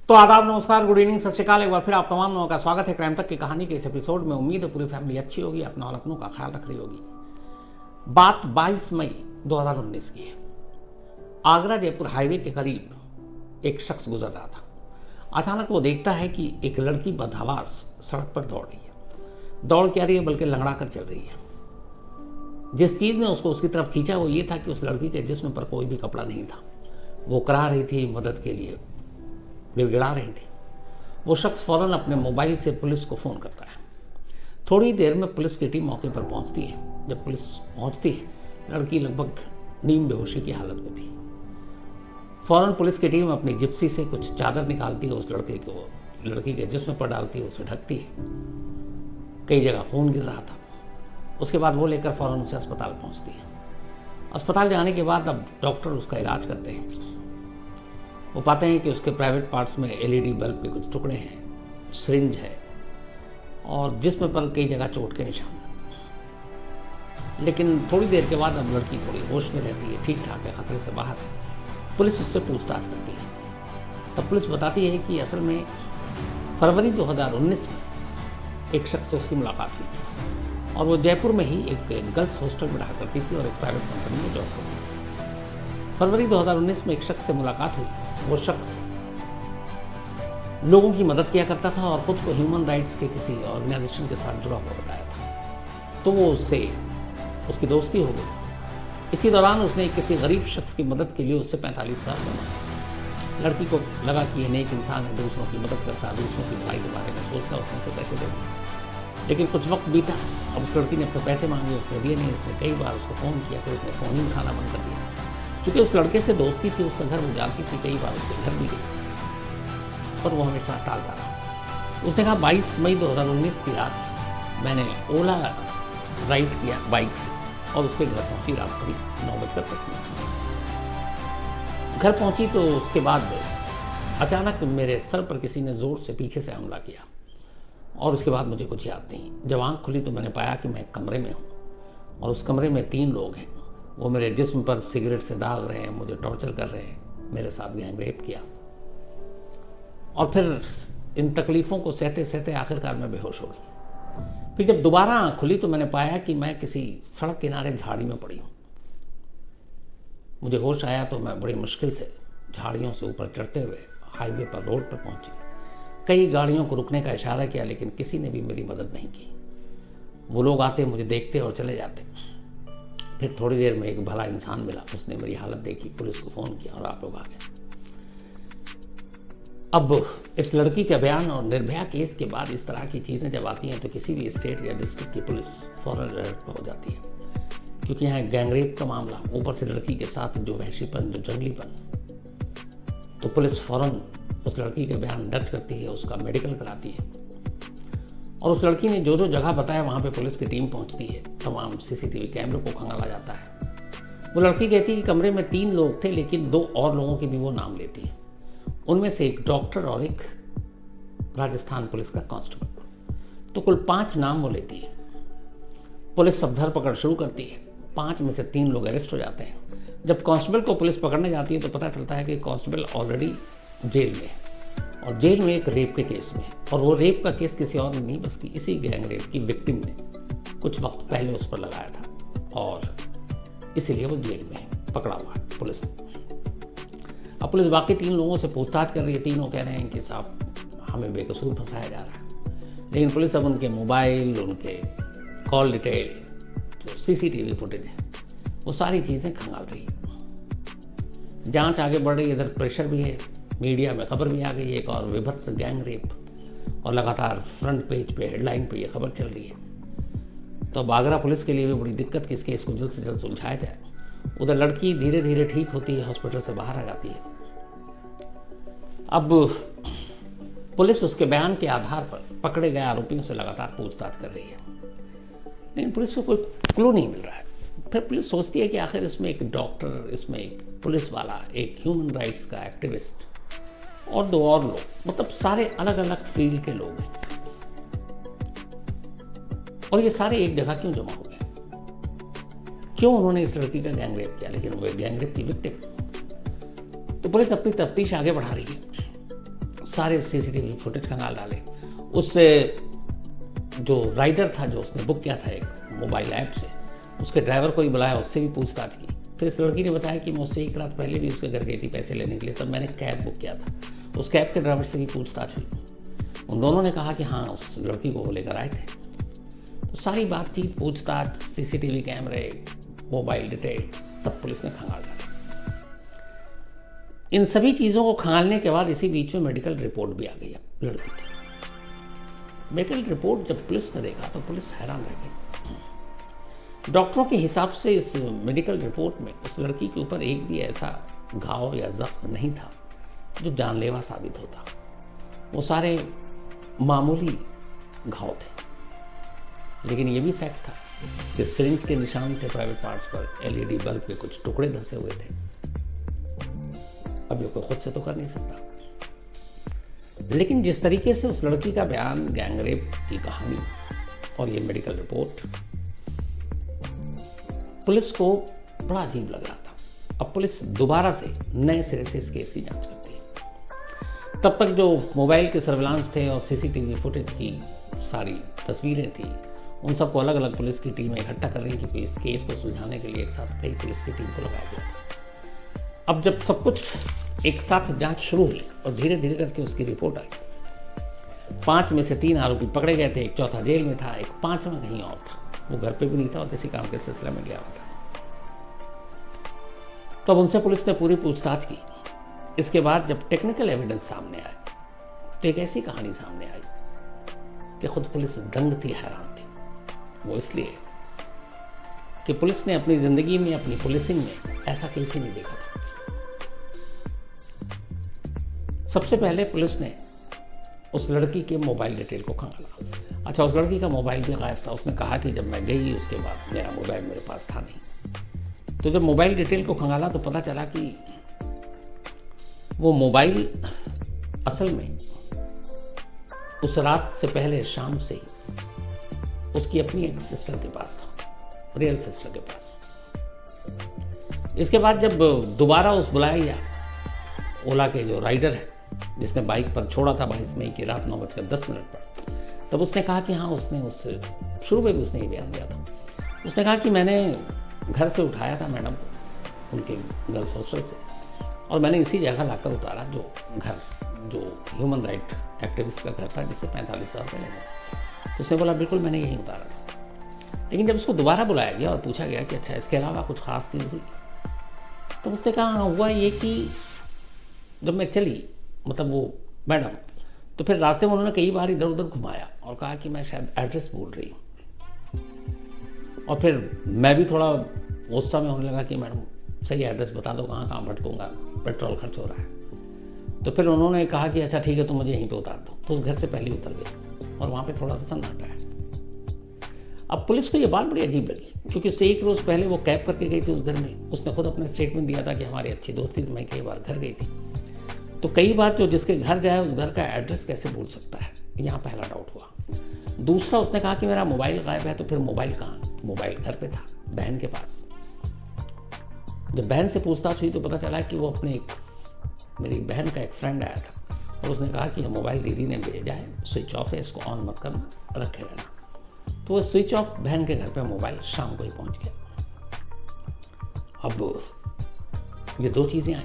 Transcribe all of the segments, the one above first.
तो आदाब, नमस्कार, गुड इवनिंग, सत श्रीकाल। एक बार फिर आप तमाम लोगों का स्वागत है क्राइम तक की कहानी के इस एपिसोड में। उम्मीद है पूरी फैमिली अच्छी होगी, अपना और अपनों का ख्याल रख रही होगी। बात 22 मई 2019 की है। आगरा जयपुर हाईवे के करीब एक शख्स गुजर रहा था। अचानक वो देखता है कि एक लड़की बदहवास सड़क पर दौड़ रही है। दौड़ क्या रही है, बल्कि लंगड़ा कर चल रही है। जिस चीज़ ने उसको उसकी तरफ खींचा वो ये था कि उस लड़की के जिस्म पर कोई भी कपड़ा नहीं था। वो करा रही थी, मदद के लिए गिड़गिड़ा रही थी। वो शख्स फौरन अपने मोबाइल से पुलिस को फ़ोन करता है। थोड़ी देर में पुलिस की टीम मौके पर पहुंचती है। जब पुलिस पहुंचती है, लड़की लगभग नीम बेहोशी की हालत में थी। फौरन पुलिस की टीम अपनी जिप्सी से कुछ चादर निकालती है, उस लड़की के जिस्म पर डालती है, उसे ढकती है। कई जगह खून गिर रहा था। उसके बाद वो लेकर फौरन उसे अस्पताल पहुंचती है। अस्पताल जाने के बाद अब डॉक्टर उसका इलाज करते हैं। वो पाते हैं कि उसके प्राइवेट पार्ट्स में एलईडी बल्ब के कुछ टुकड़े हैं, सिरिंज है और जिस्म पर कई जगह चोट के निशान। लेकिन थोड़ी देर के बाद अब लड़की थोड़ी होश में रहती है, ठीक ठाक है, खतरे से बाहर है। पुलिस उससे पूछताछ करती है। तब पुलिस बताती है कि असल में फरवरी 2019 में एक शख्स से उसकी मुलाकात हुई और वो जयपुर में ही एक गर्ल्स हॉस्टल में रहा करती थी और एक प्राइवेट कंपनी में जॉब करती थी। फरवरी 2019 में एक शख्स से मुलाकात हुई। वो शख्स लोगों की मदद किया करता था और खुद को ह्यूमन राइट्स के किसी ऑर्गेनाइजेशन के साथ जुड़ा हुआ बताया था। तो वो उससे उसकी दोस्ती हो गई। इसी दौरान उसने किसी गरीब शख्स की मदद के लिए उससे 45,000 मांगे। लड़की को लगा कि ये नेक इंसान है, दूसरों की मदद करता है, दूसरों की भलाई के बारे में सोचता, उसने उसे पैसे दे दिए। लेकिन कुछ वक्त बीता, अब उस लड़की ने अपने पैसे मांगे, उसने दिए नहीं। उसने कई बार उसको फ़ोन किया, फिर उसने फ़ोन ही उठाना बंद कर दिया। क्योंकि उस लड़के से दोस्ती थी, उसका घर वो जानती थी, कई बार उसके घर भी गई, पर वो हमेशा टालता रहा। उसने कहा 22 मई 2019 की रात मैंने ओला राइड किया बाइक से और उसके घर पहुंची रात करीब 9:10। घर पहुंची तो उसके बाद अचानक मेरे सर पर किसी ने ज़ोर से पीछे से हमला किया और उसके बाद मुझे कुछ याद नहीं। जब आँख खुली तो मैंने पाया कि मैं एक कमरे में हूँ और उस कमरे में 3 लोग हैं। वो मेरे जिस्म पर सिगरेट से दाग रहे हैं, मुझे टॉर्चर कर रहे हैं, मेरे साथ गैंग रेप किया। और फिर इन तकलीफ़ों को सहते सहते आखिरकार मैं बेहोश हो गई। फिर जब दोबारा आँख खुली तो मैंने पाया कि मैं किसी सड़क किनारे झाड़ी में पड़ी हूँ। मुझे होश आया तो मैं बड़ी मुश्किल से झाड़ियों से ऊपर चढ़ते हुए हाईवे पर रोड पर पहुंची। कई गाड़ियों को रुकने का इशारा किया, लेकिन किसी ने भी मेरी मदद नहीं की। वो लोग आते, मुझे देखते और चले जाते। फिर थोड़ी देर में एक भला इंसान मिला, उसने मेरी हालत देखी, पुलिस को फ़ोन किया और आप लोग आ गए। अब इस लड़की के बयान और निर्भया केस के बाद इस तरह की चीज़ें जब आती हैं तो किसी भी स्टेट या डिस्ट्रिक्ट की पुलिस फौरन अलर्ट हो जाती है, क्योंकि यहाँ गैंगरेप का मामला, ऊपर से लड़की के साथ जो वहशीपन, जो जंगलीपन, तो पुलिस फौरन उस लड़की के बयान दर्ज करती है, उसका मेडिकल कराती है और उस लड़की ने जो जो जगह बताया वहाँ पे पुलिस की टीम पहुँचती है। तमाम सीसीटीवी कैमरे को खंगाला जाता है। वो लड़की कहती है कि कमरे में 3 लोग थे, लेकिन 2 और लोगों के भी वो नाम लेती है। उनमें से एक डॉक्टर और एक राजस्थान पुलिस का कांस्टेबल। तो कुल 5 नाम वो लेती है। पुलिस सब धरपकड़ शुरू करती है। 5 में से 3 लोग अरेस्ट हो जाते हैं। जब कांस्टेबल को पुलिस पकड़ने जाती है तो पता चलता है कि कांस्टेबल ऑलरेडी जेल में है और जेल में एक रेप के केस में। और वो रेप का केस किसी और ने नहीं, बल्कि इसी गैंग रेप की विक्टिम ने कुछ वक्त पहले उस पर लगाया था और इसीलिए वो जेल में पकड़ा हुआ है पुलिस ने। अब पुलिस बाकी 3 लोगों से पूछताछ कर रही है। तीनों कह रहे हैं कि साहब हमें बेकसूर फंसाया जा रहा है। लेकिन पुलिस अब उनके मोबाइल, उनके कॉल डिटेल, जो सीसीटीवी फुटेज है, वो सारी चीज़ें खंगाल रही है। जांच आगे बढ़ रही है, इधर प्रेशर भी है, मीडिया में खबर भी आ गई है एक और विभत्स गैंग रेप, और लगातार फ्रंट पेज पे, हेडलाइन पे ये खबर चल रही है। तो अब आगरा पुलिस के लिए भी बड़ी दिक्कत कि इस केस को जल्द से जल्द सुलझाया जाए। उधर लड़की धीरे धीरे ठीक होती है, हॉस्पिटल से बाहर आ जाती है। अब पुलिस उसके बयान के आधार पर पकड़े गए आरोपियों से लगातार पूछताछ कर रही है, लेकिन पुलिस को कोई क्लू नहीं मिल रहा है। फिर पुलिस सोचती है कि आखिर इसमें एक डॉक्टर, इसमें एक पुलिस वाला, एक ह्यूमन राइट्स का एक्टिविस्ट और 2 और लोग, मतलब सारे अलग अलग फील्ड के लोग हैं, और ये सारे एक जगह क्यों जमा हो गए? क्यों उन्होंने इस लड़की का गैंगरेप किया? लेकिन वो गैंगरेप की विक्टिम। तो पुलिस अपनी तफ्तीश आगे बढ़ा रही है। सारे सीसीटीवी फुटेज खंगाल डाले। उससे जो राइडर था, जो उसने बुक किया था एक मोबाइल ऐप से, उसके ड्राइवर को ही बुलाया, उससे भी पूछताछ की। फिर इस लड़की ने बताया कि मैं उससे एक रात पहले भी उसके घर गई थी पैसे लेने के लिए, तब मैंने कैब बुक किया था। उस कैब के ड्राइवर से भी पूछताछ हुई। उन दोनों ने कहा कि हाँ, उस लड़की को वो लेकर आए थे। तो सारी बातचीत, पूछताछ, सीसीटीवी कैमरे, मोबाइल डिटेल, सब पुलिस ने खंगाल डाला। इन सभी चीज़ों को खंगालने के बाद इसी बीच में मेडिकल रिपोर्ट भी आ गई लड़की की। मेडिकल रिपोर्ट जब पुलिस ने देखा तो पुलिस हैरान रह गई। डॉक्टरों के हिसाब से इस मेडिकल रिपोर्ट में उस लड़की के ऊपर एक भी ऐसा घाव या जख्म नहीं था जो जानलेवा साबित होता। वो सारे मामूली घाव थे। लेकिन ये भी फैक्ट था कि सिरिंज के निशान थे प्राइवेट पार्ट्स पर, एलईडी बल्ब के कुछ टुकड़े धंसे हुए थे। अब ये कोई खुद से तो कर नहीं सकता। लेकिन जिस तरीके से उस लड़की का बयान, गैंगरेप की कहानी और ये मेडिकल रिपोर्ट पुलिस को बड़ा अजीब लग रहा था। अब पुलिस दोबारा से नए सिरे से इस केस की जांच करती है। तब तक जो मोबाइल के सर्विलांस थे और सीसीटीवी फुटेज की सारी तस्वीरें थी, उन सबको अलग अलग पुलिस की टीमें इकट्ठा कर रही, क्योंकि इस केस को सुलझाने के लिए एक साथ कई पुलिस की टीम को लगाया गया था। अब जब सब कुछ एक साथ जांच शुरू हुई और धीरे धीरे करके उसकी रिपोर्ट आई, 5 में से 3 आरोपी पकड़े गए थे, एक चौथा जेल में था, एक 5वां कहीं और था। वो घर पे भी नहीं था और किसी काम के सिलसिले में गया हुआ था। तो अब उनसे पुलिस ने पूरी पूछताछ की। इसके बाद जब टेक्निकल एविडेंस सामने आया तो एक ऐसी कहानी सामने आई कि खुद पुलिस दंग थी, हैरान थी। वो इसलिए कि पुलिस ने अपनी जिंदगी में, अपनी पुलिसिंग में ऐसा केस ही नहीं देखा था। सबसे पहले पुलिस ने उस लड़की के मोबाइल डिटेल को खंगाला। अच्छा, उस लड़की का मोबाइल भी गायब था। उसने कहा कि जब मैं गई उसके बाद मेरा मोबाइल मेरे पास था नहीं। तो जब मोबाइल डिटेल को खंगाला तो पता चला कि वो मोबाइल असल में उस रात से पहले शाम से ही उसकी अपनी एक सिस्टर के पास था, रियल सिस्टर के पास। इसके बाद जब दोबारा उस बुलाया गया ओला के जो राइडर है, जिसने बाइक पर छोड़ा था 22 मई की रात 9:10 पर, तब उसने कहा कि हाँ, उसने उससे शुरू में भी उसने ये बयान दिया था। उसने कहा कि मैंने घर से उठाया था मैडम को उनके गर्ल्स हॉस्टल से, और मैंने इसी जगह लाकर उतारा जो ह्यूमन राइट एक्टिविस्ट का घर था, जिससे 45,000 रुपये लेने थे। तो उसने बोला बिल्कुल मैंने यही उतारा था। लेकिन जब उसको दोबारा बुलाया गया और पूछा गया कि अच्छा इसके अलावा कुछ खास चीज़ हुई, तो उसने कहा हाँ, हुआ ये कि जब मैं चली, मतलब वो मैडम, तो फिर रास्ते में उन्होंने कई बार इधर उधर घुमाया और कहा कि मैं शायद एड्रेस भूल रही हूँ। और फिर मैं भी थोड़ा गुस्सा में होने लगा कि मैडम सही एड्रेस बता दो, कहाँ भटकूंगा, पेट्रोल खर्च हो रहा है। तो फिर उन्होंने कहा कि अच्छा ठीक है, तुम मुझे यहीं पे उतार दो। तो उस घर से पहले उतर गई और वहाँ पे थोड़ा सा सन्नाटा है। अब पुलिस को ये बात बड़ी अजीब लगी, क्योंकि उससे एक रोज़ पहले वो कैब करके गई थी उस घर में। उसने खुद अपना स्टेटमेंट दिया था कि हमारी अच्छी दोस्ती थी, मैं कई बार घर गई थी। तो कई बार जो जिसके घर जाए उस घर का एड्रेस कैसे भूल सकता है, यहाँ पहला डाउट हुआ। दूसरा, उसने कहा कि मेरा मोबाइल गायब है, तो फिर मोबाइल कहाँ? मोबाइल घर पे था, बहन के पास। जब बहन से पूछताछ हुई तो पता चला कि वो मेरी बहन का एक फ्रेंड आया था और उसने कहा कि ये मोबाइल दीदी ने भेजा है, स्विच ऑफ है, इसको ऑन मत करना, रखे रहना। तो वो स्विच ऑफ बहन के घर पे मोबाइल शाम को ही पहुंच गया। अब ये 2 चीज़ें आई।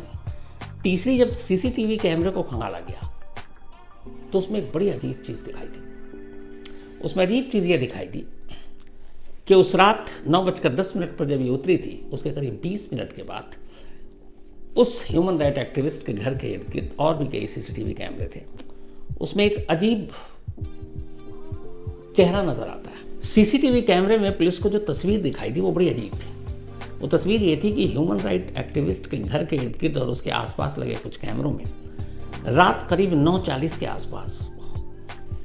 तीसरी, जब सीसीटीवी कैमरे को खंगाला गया तो उसमें एक बड़ी अजीब चीज़ दिखाई दी। उसमें अजीब चीज़ ये दिखाई दी कि उस रात 9:10 पर जब ये उतरी थी, उसके करीब 20 मिनट के बाद उस ह्यूमन राइट एक्टिविस्ट के घर के इर्द गिर्द और भी कई सीसीटीवी कैमरे थे। उसमें एक अजीब चेहरा नजर आता है। सीसीटीवी कैमरे में पुलिस को जो तस्वीर दिखाई दी वो बड़ी अजीब थी। वो तस्वीर ये थी कि ह्यूमन राइट एक्टिविस्ट के घर के इर्द गिर्द और उसके आसपास लगे कुछ कैमरों में रात करीब 9:40 के आसपास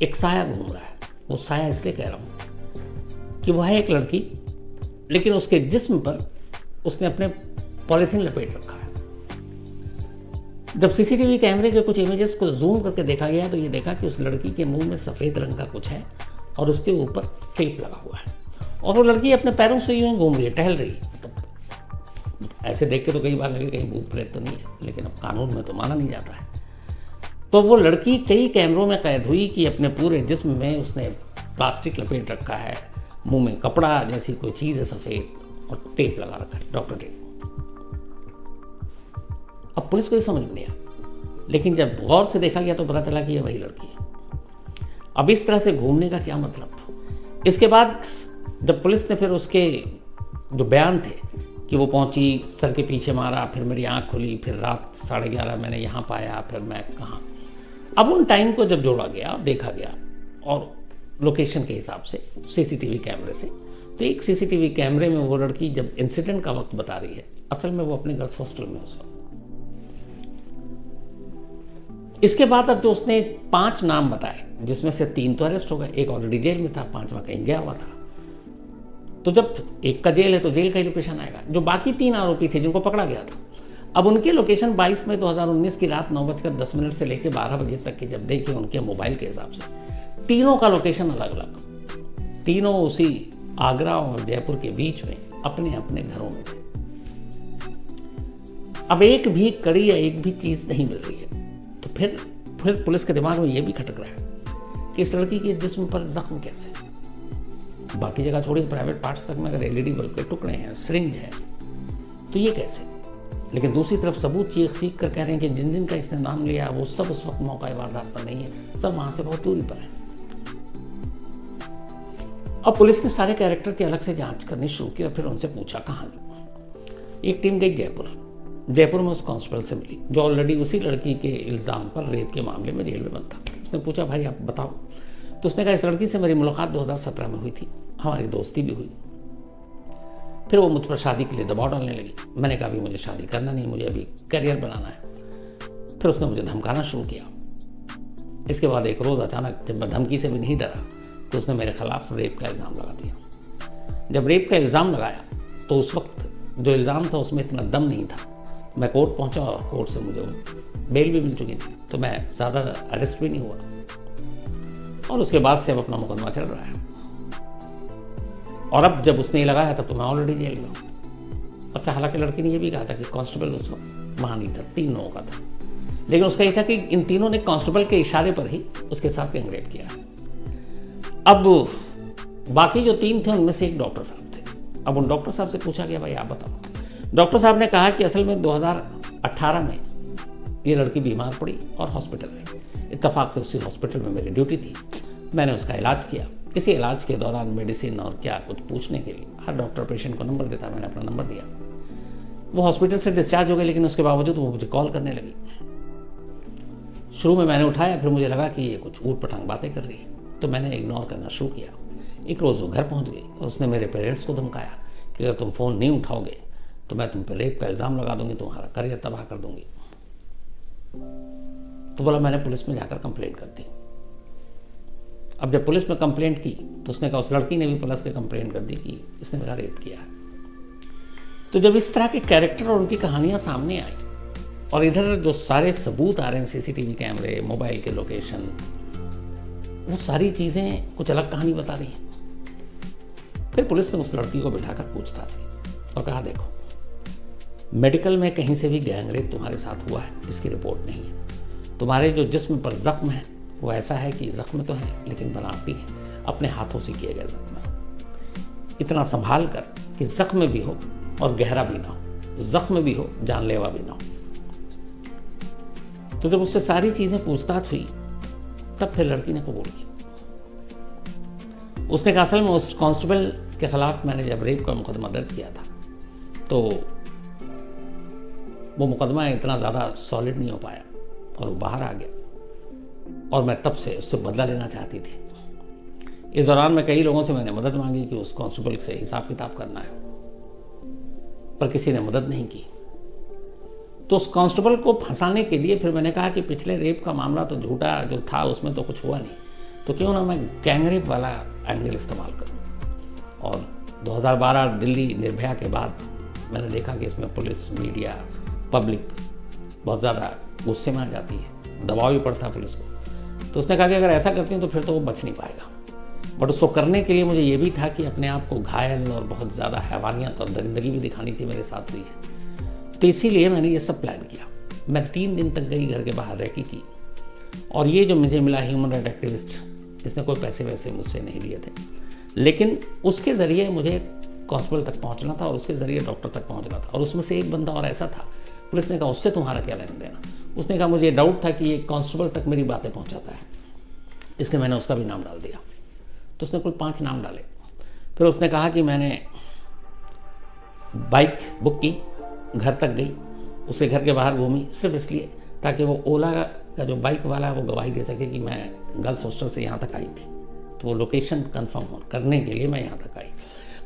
एक साया घूम रहा है। वो साया इसलिए कह रहा हूं कि वह है एक लड़की, लेकिन उसके जिस्म पर उसने अपने पॉलिथीन लपेट रखा है। जब सीसीटीवी कैमरे के कुछ इमेजेस को जूम करके देखा गया तो ये देखा कि उस लड़की के मुंह में सफ़ेद रंग का कुछ है और उसके ऊपर टेप लगा हुआ है, और वो लड़की अपने पैरों से यूं घूम रही है, टहल रही है। ऐसे देख के तो कई बार लगे कहीं भूत प्रेत तो नहीं है, लेकिन अब कानून में तो माना नहीं जाता है। तो वो लड़की कई कैमरों में कैद हुई कि अपने पूरे जिस्म में उसने प्लास्टिक लपेट रखा है, मुंह में कपड़ा जैसी कोई चीज़ है सफ़ेद, और टेप लगा रखा है, डॉक्टर टेप। अब पुलिस को ये समझ में नहीं आया, लेकिन जब गौर से देखा गया तो पता चला कि ये वही लड़की है। अब इस तरह से घूमने का क्या मतलब? इसके बाद जब पुलिस ने फिर उसके जो बयान थे कि वो पहुंची, सर के पीछे मारा, फिर मेरी आंख खुली, फिर रात 11:30 मैंने यहाँ पाया, फिर मैं कहाँ। अब उन टाइम को जब जोड़ा गया, देखा गया और लोकेशन के हिसाब से सीसीटीवी कैमरे से, तो एक सीसीटीवी कैमरे में वो लड़की जब इंसिडेंट का वक्त बता रही है, असल में वो अपने गर्ल्स हॉस्टल में उस वक्त। इसके बाद अब जो उसने 5 नाम बताए, जिसमें से 3 तो अरेस्ट हो गए, एक ऑलरेडी जेल में था, 5वां कहीं गया हुआ था। तो जब एक का जेल है तो जेल का ही लोकेशन आएगा। जो बाकी 3 आरोपी थे जिनको पकड़ा गया था, अब उनके लोकेशन 22 मई 2019 की रात 9:10 से लेकर 12 बजे तक के जब देखे उनके मोबाइल के हिसाब से, तीनों का लोकेशन अलग अलग, तीनों उसी आगरा और जयपुर के बीच में अपने अपने घरों में थे। अब एक भी कड़ी या एक भी चीज नहीं मिल रही है, तो फिर पुलिस के दिमाग में यह भी खटक रहा है कि इस लड़की के जिस्म पर जख्म कैसे। बाकी जगह छोड़ी, प्राइवेट पार्ट्स तक में अगर एलईडी बल्ब के टुकड़े हैं, सिरिंज है, तो ये कैसे? लेकिन दूसरी तरफ सबूत चीख कर कह रहे हैं कि जिन जिन का इसने नाम लिया वो सब उस वक्त मौका वारदात पर नहीं है, सब वहां से बहुत दूरी पर है। अब पुलिस ने सारे कैरेक्टर की अलग से जांच करनी शुरू की और फिर उनसे पूछा कहानी। एक टीम गई जयपुर में उस कांस्टेबल से मिली जो ऑलरेडी उसी लड़की के इल्जाम पर रेप के मामले में जेल में बंद था। उसने पूछा भाई आप बताओ। तो उसने कहा इस लड़की से मेरी मुलाकात 2017 में हुई थी, हमारी दोस्ती भी हुई। फिर वो मुझ पर शादी के लिए दबाव डालने लगी। मैंने कहा अभी मुझे शादी करना नहीं, मुझे अभी करियर बनाना है। फिर उसने मुझे धमकाना शुरू किया। इसके बाद एक रोज़ अचानक जब मैं धमकी से भी नहीं डरा तो उसने मेरे खिलाफ रेप का इल्ज़ाम लगा दिया। जब रेप का इल्ज़ाम लगाया तो उस वक्त जो इल्ज़ाम था उसमें इतना दम नहीं था। मैं कोर्ट पहुंचा और कोर्ट से मुझे बेल भी मिल चुकी थी, तो मैं ज़्यादा अरेस्ट भी नहीं हुआ। और उसके बाद से अब अपना मुकदमा चल रहा है। और अब जब उसने ये लगाया तब तो मैं ऑलरेडी जेल में हूँ। अच्छा, हालांकि लड़की ने यह भी कहा था कि कांस्टेबल उस वक्त वहाँ नहीं था, 3 लोगों का था, लेकिन उसका ये था कि इन तीनों ने कांस्टेबल के इशारे पर ही उसके साथ गैंगरेप किया। अब बाकी जो 3 थे उनमें से एक डॉक्टर साहब थे। अब उन डॉक्टर साहब से पूछा गया भाई आप बताओ। डॉक्टर साहब ने कहा कि असल में 2018 में ये लड़की बीमार पड़ी और हॉस्पिटल गई। इत्तेफाक से उसी हॉस्पिटल में मेरी ड्यूटी थी। मैंने उसका इलाज किया। इसी इलाज के दौरान मेडिसिन और क्या कुछ पूछने के लिए हर डॉक्टर पेशेंट को नंबर देता, मैंने अपना नंबर दिया। वो हॉस्पिटल से डिस्चार्ज हो गई, लेकिन उसके बावजूद वो मुझे कॉल करने लगी। शुरू में मैंने उठाया, फिर मुझे लगा कि ये कुछ ऊट पटांग बातें कर रही है, तो मैंने इग्नोर करना शुरू किया। एक रोज़ वो घर पहुंच गई और उसने मेरे पेरेंट्स को धमकाया कि अगर तुम फ़ोन नहीं उठाओगे तो मैं तुम पर रेप का इल्ज़ाम लगा दूंगी, तुम्हारा करियर तबाह कर दूंगी। तो बोला मैंने पुलिस में जाकर कंप्लेंट कर दी। अब जब पुलिस में कंप्लेंट की तो उसने कहा उस लड़की ने भी पुलिस के कंप्लेंट कर दी कि इसने मेरा रेप किया है। तो जब इस तरह के कैरेक्टर और उनकी कहानियां सामने आई और इधर जो सारे सबूत आ रहे हैं, सीसीटीवी कैमरे, मोबाइल के लोकेशन, वो सारी चीजें कुछ अलग कहानी बता रही हैं। फिर पुलिस ने उस लड़की को बिठाकर पूछताछ की और कहा देखो, मेडिकल में कहीं से भी गैंगरेप तुम्हारे साथ हुआ है इसकी रिपोर्ट नहीं है। तुम्हारे जो जिस्म पर जख्म है वो ऐसा है कि जख्म तो है लेकिन बनावटी है, अपने हाथों से किए गए जख्म है। इतना संभाल कर कि जख्म भी हो और गहरा भी ना हो, जख्म भी हो जानलेवा भी ना हो। तो जब उससे सारी चीजें पूछताछ हुई तब फिर लड़की ने कबूल की। उसने कहा असल में उस कांस्टेबल के खिलाफ मैंने जब रेप का मुकदमा दर्ज किया था तो वो मुकदमा इतना ज़्यादा सॉलिड नहीं हो पाया और वो बाहर आ गया और मैं तब से उससे बदला लेना चाहती थी। इस दौरान में कई लोगों से मैंने मदद मांगी कि उस कांस्टेबल से हिसाब किताब करना है, पर किसी ने मदद नहीं की। तो उस कांस्टेबल को फंसाने के लिए फिर मैंने कहा कि पिछले रेप का मामला तो झूठा जो था उसमें तो कुछ हुआ नहीं, तो क्यों ना मैं गैंगरेप वाला एंगल इस्तेमाल करूं। और 2012 दिल्ली निर्भया के बाद मैंने देखा कि इसमें पुलिस, मीडिया, पब्लिक बहुत ज़्यादा गुस्से में आ जाती है, दबाव भी पड़ता है पुलिस को। तो उसने कहा कि अगर ऐसा करते हैं तो फिर तो वो बच नहीं पाएगा। बट उसको करने के लिए मुझे ये भी था कि अपने आप को घायल और बहुत ज़्यादा हैवानियत और दरिंदगी भी दिखानी थी मेरे साथ हुई है। तो इसीलिए मैंने ये सब प्लान किया। मैं 3 दिन तक गई, घर के बाहर रैकी की और ये जो मुझे मिला ह्यूमन राइट एक्टिविस्ट, इसने कोई पैसे वैसे मुझसे नहीं लिए थे, लेकिन उसके ज़रिए मुझे कांस्टेबल तक पहुंचना था और उसके ज़रिए डॉक्टर तक पहुंचना था। और उसमें से एक बंदा और ऐसा था, पुलिस ने कहा उससे तुम्हारा क्या लेना देना। उसने कहा मुझे डाउट था कि ये कांस्टेबल तक मेरी बातें पहुंचाता है, इसलिए मैंने उसका भी नाम डाल दिया। तो उसने कुल 5 नाम डाले। फिर उसने कहा कि मैंने बाइक बुक की, घर तक गई, उसके घर के बाहर घूमी, सिर्फ इसलिए ताकि वो ओला का जो बाइक वाला है वो गवाही दे सके कि मैं गर्ल्स हॉस्टल से यहाँ तक आई थी। तो वो लोकेशन कंफर्म करने के लिए मैं यहाँ तक आई।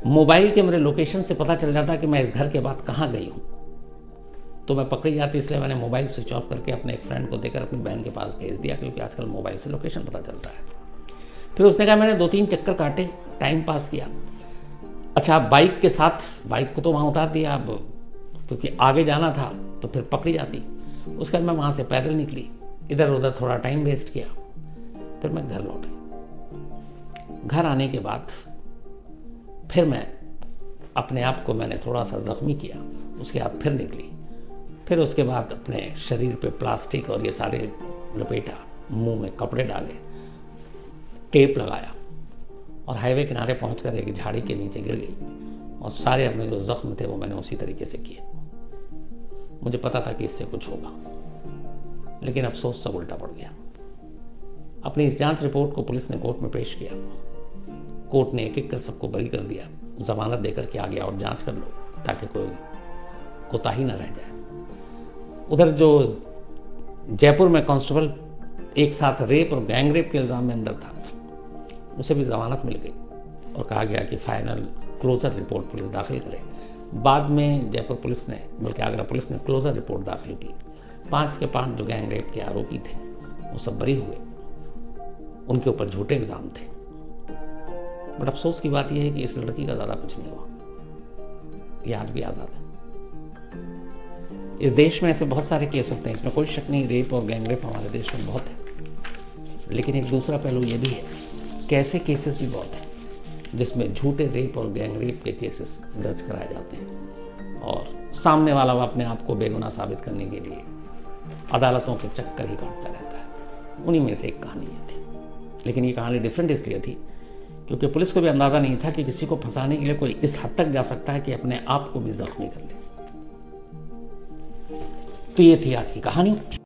मोबाइल के मेरे लोकेशन से पता चल जाता कि मैं इस घर के बाद कहाँ गई हूँ, तो मैं पकड़ी जाती, इसलिए मैंने मोबाइल स्विच ऑफ करके अपने एक फ्रेंड को देकर अपनी बहन के पास भेज दिया, क्योंकि आजकल मोबाइल से लोकेशन पता चलता है। फिर उसने कहा मैंने 2-3 चक्कर काटे, टाइम पास किया। अच्छा, बाइक के साथ, बाइक को तो वहाँ उतार दिया, अब क्योंकि आगे जाना था तो फिर पकड़ी जाती। उसके बाद मैं वहाँ से पैदल निकली, इधर उधर थोड़ा टाइम वेस्ट किया, फिर मैं घर लौटी। घर आने के बाद फिर मैं अपने आप को मैंने थोड़ा सा ज़ख्मी किया, उसके बाद फिर निकली। फिर उसके बाद अपने शरीर पे प्लास्टिक और ये सारे लपेटा, मुंह में कपड़े डाले, टेप लगाया और हाईवे किनारे पहुंचकर एक झाड़ी के नीचे गिर गई। और सारे अपने जो जख्म थे वो मैंने उसी तरीके से किए। मुझे पता था कि इससे कुछ होगा, लेकिन अफसोस सब उल्टा पड़ गया। अपनी इस जांच रिपोर्ट को पुलिस ने कोर्ट में पेश किया। कोर्ट ने एक-एक कर सबको बरी कर दिया, जमानत देकर के आ गया और जांच कर लो ताकि कोई कोताही न रह जाए। उधर जो जयपुर में कांस्टेबल एक साथ रेप और गैंग रेप के इल्ज़ाम में अंदर था, उसे भी जमानत मिल गई और कहा गया कि फाइनल क्लोजर रिपोर्ट पुलिस दाखिल करे। बाद में जयपुर पुलिस ने, बल्कि आगरा पुलिस ने क्लोजर रिपोर्ट दाखिल की। 5 के 5 जो गैंग रेप के आरोपी थे वो सब बरी हुए, उनके ऊपर झूठे इल्ज़ाम थे। बट अफसोस की बात यह है कि इस लड़की का ज़्यादा कुछ नहीं हुआ, ये आज भी आज़ाद है। इस देश में ऐसे बहुत सारे केस होते हैं, इसमें कोई शक नहीं, रेप और गैंग रेप हमारे देश में बहुत है। लेकिन एक दूसरा पहलू ये भी है कि ऐसे केसेस भी बहुत हैं जिसमें झूठे रेप और गैंग रेप के केसेस दर्ज कराए जाते हैं और सामने वाला अपने आप को बेगुनाह साबित करने के लिए अदालतों के चक्कर ही काटता रहता है। उन्हीं में से एक कहानी ये थी। लेकिन ये कहानी डिफरेंट इसलिए थी क्योंकि पुलिस को भी अंदाज़ा नहीं था कि किसी को फंसाने के लिए कोई इस हद तक जा सकता है कि अपने आप को भी जख्मी कर ले। तो ये थी आज की कहानी।